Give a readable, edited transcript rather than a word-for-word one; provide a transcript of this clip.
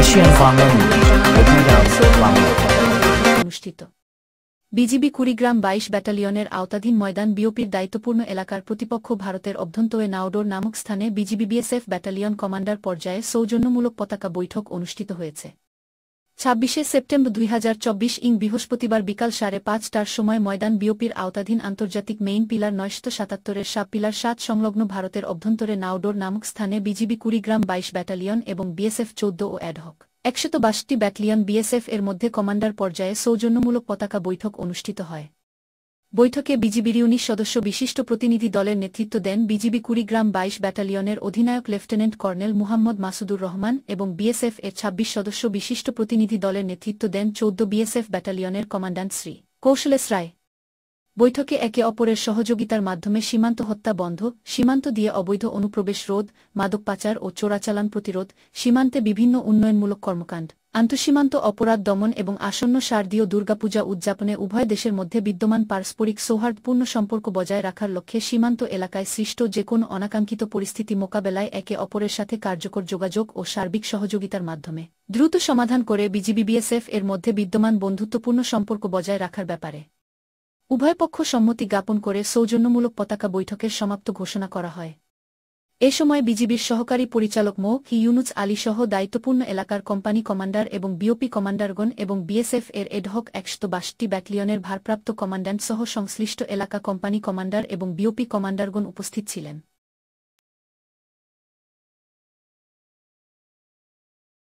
Asian Bangla news, Bangla. অনুষ্ঠিত BGB Kurigram ২২ ব্যাটালিয়নের আওতাধীন ময়দান বিওপির দায়িত্বপূর্ণ এলাকার প্রতিপক্ষ ভারতের অভ্যন্তরে নাওডোর নামক স্থানে বিজিবি বিএসএফ ব্যাটালিয়ন কমান্ডার পর্যায়ে সৌজন্যমূলক পতাকা বৈঠক অনুষ্ঠিত হয়েছে। ২৬শে সেপ্টেম্বর ২০২৪ বৃহস্পতিবার বিকাল ৫:৩০টার সময় ময়দান বিওপির আওতাধীন আন্তর্জাতিক মেইন পিলার ৯৭৭-এর সাব পিলার ৭ সংলগ্ন ভারতের অভ্যন্তরে নাওডোর নামক স্থানে বিজিবি কুড়িগ্রাম ২২ ব্যাটালিয়ন এবং বিএসএফ ১৪ ও অ্যাডহক ১৬২টি ব্যাটালিয়ন বিএসএফ এর মধ্যে কমান্ডার পর্যায়ে সৌজন্যমূলক পতাকা বৈঠক অনুষ্ঠিত হয়। বৈঠকে বিজিবির ১৯ সদস্য বিশিষ্ট প্রতিনিধি দলের নেতৃত্ব দেন বিজিবি কুড়িগ্রাম ২২ ব্যাটালিয়নের অধিনায়ক লেফটেন্যান্ট কর্নেল মুহাম্মদ মাসুদুর রহমান এবং বিএসএফ এর ২৬ সদস্য বিশিষ্ট প্রতিনিধি দলের নেতৃত্ব দেন ১৪ বিএসএফ ব্যাটালিয়নের কমান্ড্যান্ট শ্রী কৌশলেশ রায়। বৈঠকে একে অপরের সহযোগিতার মাধ্যমে সীমান্ত হত্যা বন্ধ, সীমান্ত দিয়ে অবৈধ অনুপ্রবেশ রোধ, মাদক পাচার ও চোরাচালান প্রতিরোধ, সীমান্তে বিভিন্ন উন্নয়নমূলক কর্মকাণ্ড, আন্তঃসীমান্ত অপরাধ দমন এবং আসন্ন শারদীয় দুর্গাপূজা উদযাপনে উভয় দেশের মধ্যে বিদ্যমান পারস্পরিক সৌহার্দ্যপূর্ণ সম্পর্ক বজায় রাখার লক্ষ্যে সীমান্ত এলাকায় সৃষ্ট যেকোনো অনাকাঙ্ক্ষিত পরিস্থিতি মোকাবেলায় একে অপরের সাথে কার্যকর যোগাযোগ ও সার্বিক সহযোগিতার মাধ্যমে দ্রুত সমাধান করে বিজিবি বিএসএফ এর মধ্যে বিদ্যমান বন্ধুত্বপূর্ণ সম্পর্ক বজায় রাখার ব্যাপারে উভয় পক্ষ সম্মতি জ্ঞাপন করে সৌজন্যমূলক পতাকা বৈঠকের সমাপ্ত ঘোষণা করা হয়। এ সময় বিজিবির সহকারী পরিচালক মো. ইউনুস আলী সহ দায়িত্বপূর্ণ এলাকার কোম্পানি কমান্ডার এবং বিওপি কমান্ডারগণ এবং বিএসএফ এর এডহক ১৬২টি ব্যাটালিয়নের ভারপ্রাপ্ত কমান্ড্যান্ট সহ সংশ্লিষ্ট এলাকা কোম্পানি কমান্ডার এবং বিওপি কমান্ডারগণ উপস্থিত ছিলেন।